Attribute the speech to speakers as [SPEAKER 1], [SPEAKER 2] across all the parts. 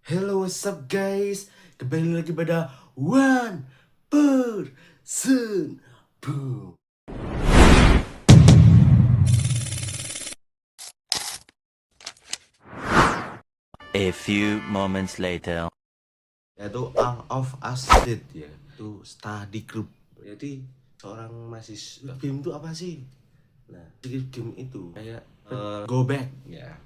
[SPEAKER 1] Hello, what's up guys? Kembali lagi pada One Person Boom.
[SPEAKER 2] A few moments later.
[SPEAKER 1] Yaitu All of Us Dead ya. Itu study group. Jadi seorang mahasiswa game itu apa sih? Nah, game itu kayak Go Back ya.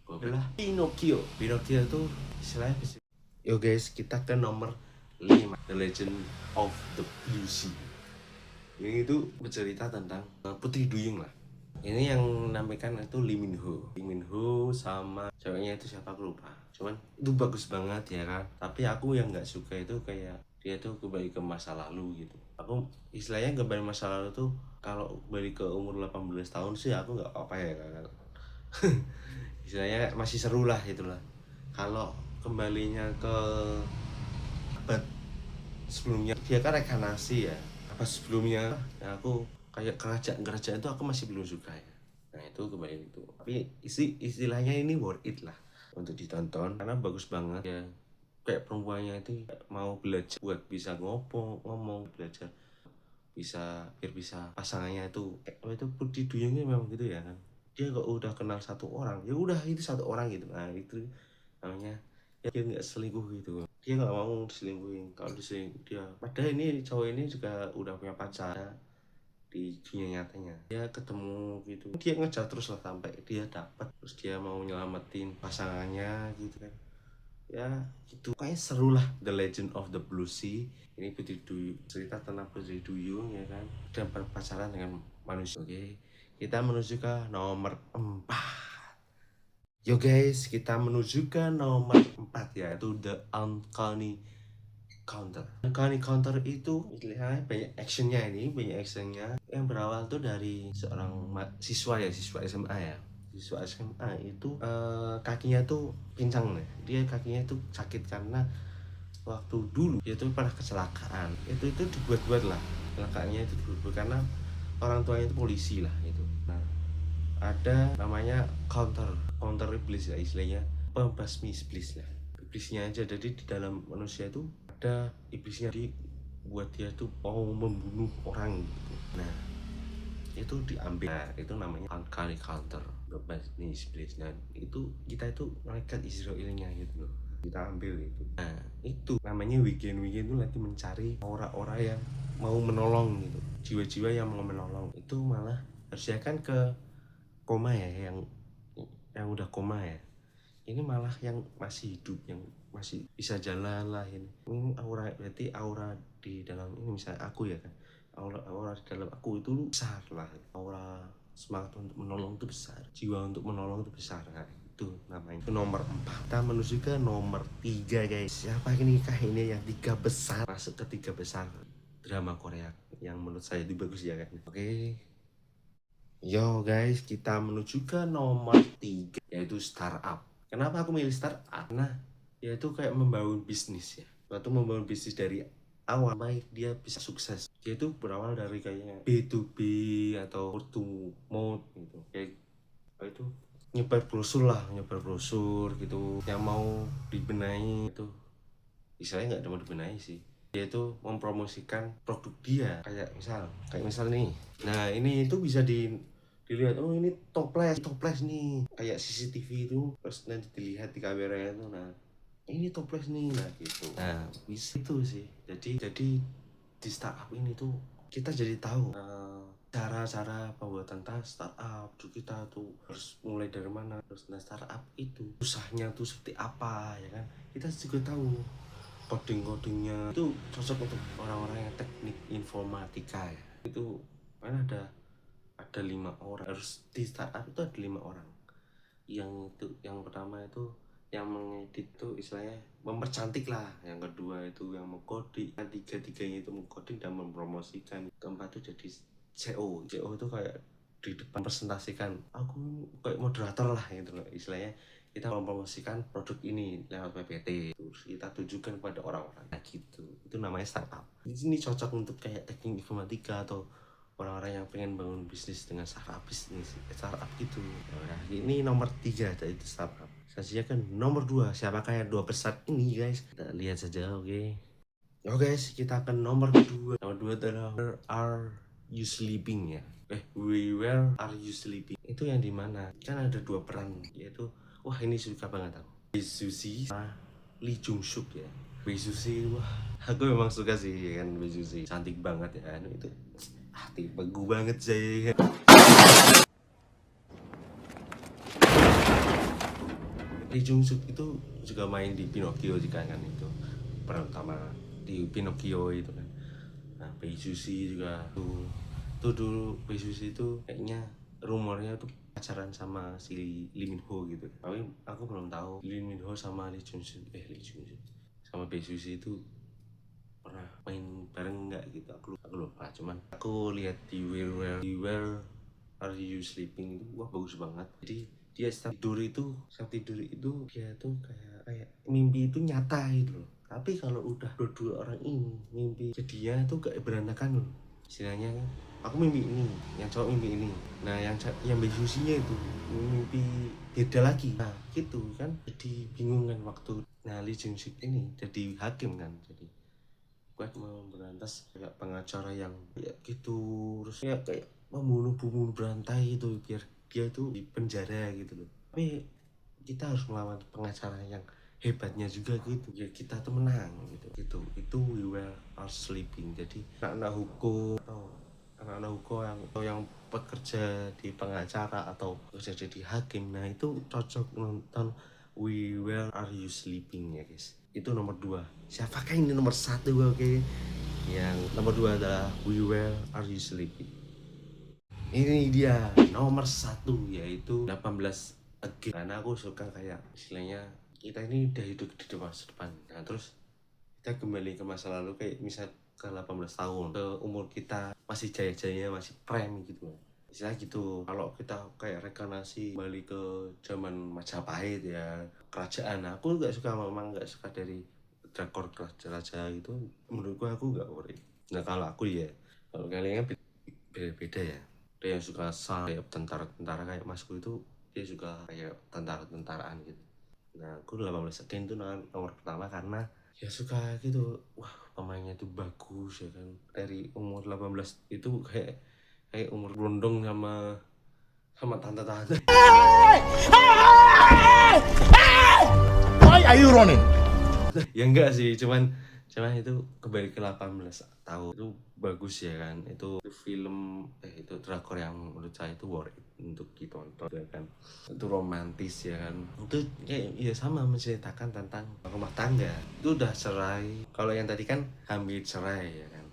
[SPEAKER 1] Go Back. Adalah Pinocchio. Pinocchio itu istilahnya yo guys, kita ke nomor 5, The Legend of the Blue Sea. Ini itu bercerita tentang Putri Duyung lah. Ini yang menampilkan itu Lee Min Ho. Lee Min Ho sama ceweknya itu siapa aku lupa. Cuman itu bagus banget ya kan. Tapi aku yang nggak suka itu kayak dia tuh kembali ke masa lalu gitu. Aku istilahnya kembali masa lalu tuh kalau kembali ke umur 18 tahun sih aku nggak apa ya kan. Istilahnya masih seru lah itulah. Kalau kembalinya ke abad sebelumnya dia kan rekanasi ya. Apa sebelumnya ya aku kayak kerajaan itu aku masih belum suka ya. Nah itu kembali itu, tapi istilahnya ini worth it lah untuk ditonton karena bagus banget ya. Kayak perempuannya itu mau belajar buat bisa ngomong belajar bisa biar bisa pasangannya itu Putri Duyungnya memang gitu ya kan. Dia kok udah kenal satu orang ya udah itu satu orang gitu. Nah itu namanya ya dia nggak selingkuh gitu, dia nggak mau diselingkuhin. Kalau diselingkuh dia padahal ini cowok ini juga udah punya pacar di dunia nyatanya, dia ketemu gitu dia ngejar terus lah sampai dia dapat, terus dia mau nyelamatin pasangannya gitu kan ya. Gitu kayak seru lah, The Legend of the Blue Sea. Ini Putri Duyung, cerita tentang Putri Duyung ya kan, dan berpacaran dengan manusia. Oke, kita menuju ke nomor 4. Yo guys, kita menuju ke nomor 4 yaitu The Uncanny Counter. Uncanny Counter itu istilahnya banyak actionnya yang berawal tuh dari seorang siswa SMA ya. Siswa SMA itu kakinya tuh pincang nih. Dia kakinya tuh sakit karena waktu dulu dia tuh pernah kecelakaan. Itu dibuat-buat lah. Kecelakaannya itu dibuat karena orang tuanya itu polisi lah itu. Nah, ada namanya counter iblis ya istilahnya, pembasmi iblis lah, iblisnya aja. Jadi di dalam manusia itu ada iblisnya, buat dia tuh mau membunuh orang gitu. Nah itu diambil, nah itu namanya uncanny counter, pembasmi iblis. Nah itu kita itu malaikat Israelnya gitu loh, kita ambil itu. Nah itu namanya weekend itu lagi mencari orang-orang yang mau menolong gitu, jiwa-jiwa yang mau menolong. Itu malah harusnya kan ke koma ya, yang udah koma ya. Ini malah yang masih hidup, yang masih bisa jalan lah ini aura, berarti aura di dalam ini misalnya aku ya kan, aura di dalam aku itu besar lah, aura semangat untuk menolong itu besar, jiwa untuk menolong itu besar. Nah, itu namanya itu nomor 4. Kita menuju ke nomor 3 guys. Siapa ini kah ini yang 3 besar, masuk ke 3 besar drama Korea yang menurut saya itu bagus ya kan. Oke, yo guys, kita menuju ke nomor 3 yaitu startup. Kenapa aku milih startup? Karena yaitu kayak membangun bisnis ya. Waktu membangun bisnis dari awal baik dia bisa sukses. Dia itu berawal dari kayaknya B2B atau word to mouth gitu. Kayak itu nyebar brosur gitu yang mau dibenahi itu. Istilahnya nggak mau dibenahi sih, dia itu mempromosikan produk dia. Kayak misal nih, nah ini itu bisa dilihat, oh ini toples nih kayak CCTV itu, terus nanti dilihat di kameranya itu. Nah ini toples nih, nah gitu. Nah bisa itu sih, jadi di startup ini tuh kita jadi tahu cara-cara pembuatan startup tuh, kita tuh harus mulai dari mana, terus nah startup itu usahanya tuh seperti apa ya kan, kita juga tahu codingnya itu cocok untuk orang-orang yang teknik informatika ya. Itu kan ada 5 orang, harus di startup itu ada 5 orang. Yang pertama itu yang mengedit tuh istilahnya mempercantik lah, yang kedua itu yang mengkoding, yang tiga-tiganya itu mengkoding dan mempromosikan, keempat itu jadi CEO itu kayak di depan presentasikan, aku kayak moderator lah gitu loh istilahnya. Kita mempromosikan produk ini lewat PPT, terus kita tunjukkan kepada orang-orang, nah gitu. Itu namanya startup. Di sini cocok untuk kayak teknik informatika atau orang-orang yang pengen bangun bisnis dengan startup gitu. Nah, ini nomor 3 itu startup. Selanjutnya kan nomor 2, siapakah yang 2 besar ini guys? Kita lihat saja, oke. Oke guys, kita akan nomor 2. Nomor 2 adalah Where Are You Sleeping ya? Where Are You Sleeping? Itu yang dimana? Kan ada 2 peran, yaitu wah ini suka banget aku. Bae Suzy sama Lee Jung Suk ya. Bae Suzy, wah aku memang suka sih kan Bae Suzy. Cantik banget ya, itu tipe gue banget sih. Lee Jung Suk itu juga main di Pinocchio juga kan, itu peran utama di Pinocchio itu kan. Nah, Bae Suzy juga tuh dulu Bae Suzy itu kayaknya rumornya tuh pacaran sama si Lee Min Ho gitu. Tapi aku belum tahu Lee Min Ho sama Lee Jung Suk sama Bae Suzy itu pernah main bareng nggak gitu. Aku lupa, cuman aku lihat di Where Are You Sleeping itu wah bagus banget. Jadi dia saat tidur itu dia tuh kayak mimpi itu nyata gitu loh. Tapi kalau udah dua orang ini mimpi jadinya tuh kayak berantakan loh. Istilahnya kan, aku mimpi ini, yang cowok mimpi ini. Nah, yang Bae Suzy-nya itu mimpi beda lagi. Nah, gitu kan. Jadi bingung kan waktu. Nah, Lee Jung Suk ini jadi hakim kan. Jadi buat memberantas kayak pengacara yang kayak gitu, terus ya kayak membunuh berantai gitu biar dia itu di penjara gitu loh. Tapi kita harus melawan pengacara yang hebatnya juga gitu ya, kita tuh menang gitu. Itu We Were All Sleeping. Jadi anak-anak hukum yang bekerja di pengacara atau bekerja jadi hakim, nah itu cocok nonton We Were Are You Sleeping ya guys. Itu nomor 2. Siapakah ini nomor 1? Oke. Yang nomor 2 adalah We Were Are You Sleeping. Ini dia nomor 1, yaitu 18 Again. Karena aku suka kayak istilahnya kita ini udah hidup di masa depan. Nah, terus kita kembali ke masa lalu kayak misal ke 18 tahun, ke umur kita masih jaya-jayanya, masih prime gitu. Istilah gitu. Kalau kita kayak reinkarnasi kembali ke zaman Majapahit ya, kerajaan. Nah, aku memang nggak suka dari drakor raja gitu. Menurutku aku nggak worry. Nah, kalau aku ya, kalau kalian kan beda-beda ya. Ada yang suka kayak tentara kayak masku itu, dia suka kayak tentaraan gitu. Nah, aku 18 Again itu nomor pertama karena ya suka gitu. Wah, pemainnya itu bagus ya kan. Dari umur 18 itu kayak umur berondong sama tante-tante.
[SPEAKER 3] Why are you running?
[SPEAKER 1] Ya enggak sih, cuman itu kembali ke 18 tahun itu bagus ya kan. Itu film itu drakor yang menurut saya itu worth it untuk ditonton ya kan. Itu romantis ya kan. Itu kayak ya sama menceritakan tentang rumah tangga. Itu udah cerai. Kalau yang tadi kan hampir cerai ya kan.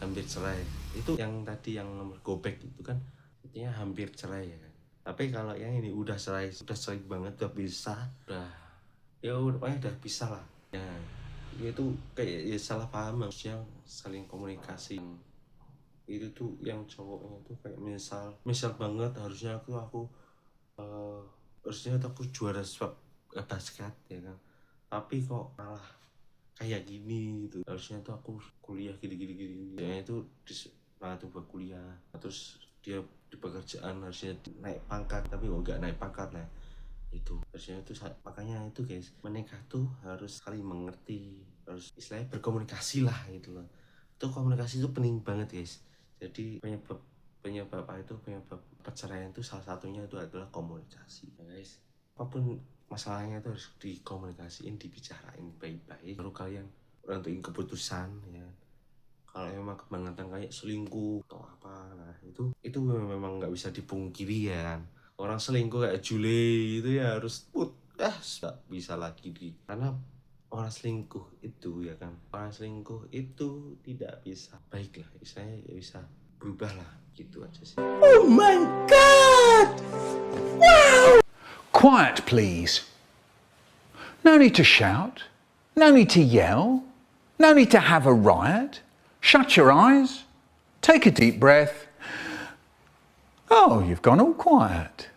[SPEAKER 1] Hampir cerai. Itu yang tadi yang nomor gobek itu kan artinya hampir cerai ya kan. Tapi kalau yang ini udah cerai banget, udah pisah, pokoknya udah pisah lah ya. Itu kayak ya salah paham, harusnya saling komunikasi. Itu tuh yang cowoknya tuh kayak misal banget harusnya aku juara basket ya kan, tapi kok malah kayak gini gitu. Harusnya tuh aku kuliah gini ya, itu malah tuh buat kuliah. Terus dia di pekerjaan harusnya naik pangkat, tapi kok nggak naik pangkat. Nah, itu harusnya itu, makanya itu guys, menikah tuh harus saling mengerti, harus istilahnya berkomunikasi lah gitu loh. Itu komunikasi itu penting banget guys. Jadi penyebab perceraian itu salah satunya itu adalah komunikasi ya guys. Apapun masalahnya itu harus dikomunikasiin, dibicarain baik-baik, baru kalian nentuin keputusan ya. Kalau memang kebangetan kayak selingkuh atau apa, nah itu memang nggak bisa dipungkiri ya kan. Orang selingkuh kayak Jule itu ya harus nggak bisa lagi karena orang selingkuh itu ya kan, orang selingkuh itu tidak bisa baik lah, istilahnya ya bisa berubah lah, gitu aja sih.
[SPEAKER 3] Oh my God! Wow! Quiet, please. No need to shout. No need to yell. No need to have a riot. Shut your eyes. Take a deep breath. Oh, you've gone all quiet.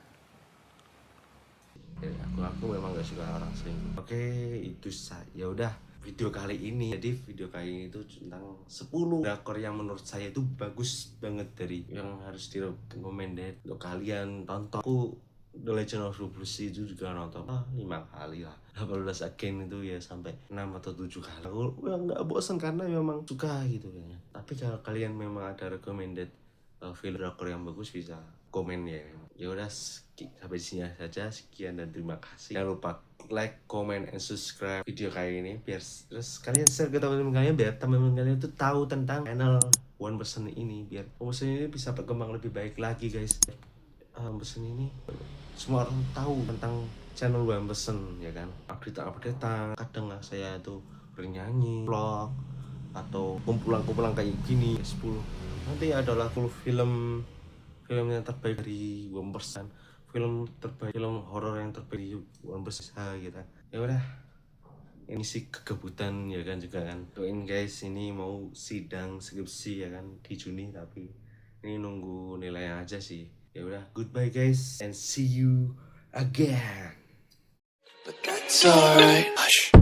[SPEAKER 1] Aku memang gak suka orang selingkuh. Oke, itu ya udah video kali ini. Jadi video kali ini itu tentang 10 drakor yang menurut saya itu bagus banget, dari yang harus direkomended untuk kalian tonton. Aku The Legend of Blue Sea itu juga nonton 5 kali lah. 18 Again itu ya sampai 6 atau 7 kali. Aku nggak bosan karena memang suka gitu ya. Tapi kalau kalian memang ada recommended film drakor yang bagus, bisa komen ya. Ya udah, sampai sini saja. Sekian dan terima kasih. Jangan lupa like, comment, and subscribe video kali ini, biar terus kalian share ke teman-teman kalian, biar teman-teman kalian tuh tahu tentang channel One Person ini, biar One Person ini bisa berkembang lebih baik lagi guys. One Person ini semua orang tahu tentang channel One Person ya kan, update-updatean. Kadang lah saya tuh bernyanyi, vlog, atau kumpulan-kumpulan kayak gini 10. Nanti adalah film yang terbaik dari One Person, film terbaik, film horor yang terbaik di One Person gitu. Ya udah, ini sih kegebutan ya kan juga kan. Doain guys, ini mau sidang skripsi ya kan di Juni, tapi ini nunggu nilai aja sih. Ya udah, goodbye guys and see you again.
[SPEAKER 4] But that's alright. Hush.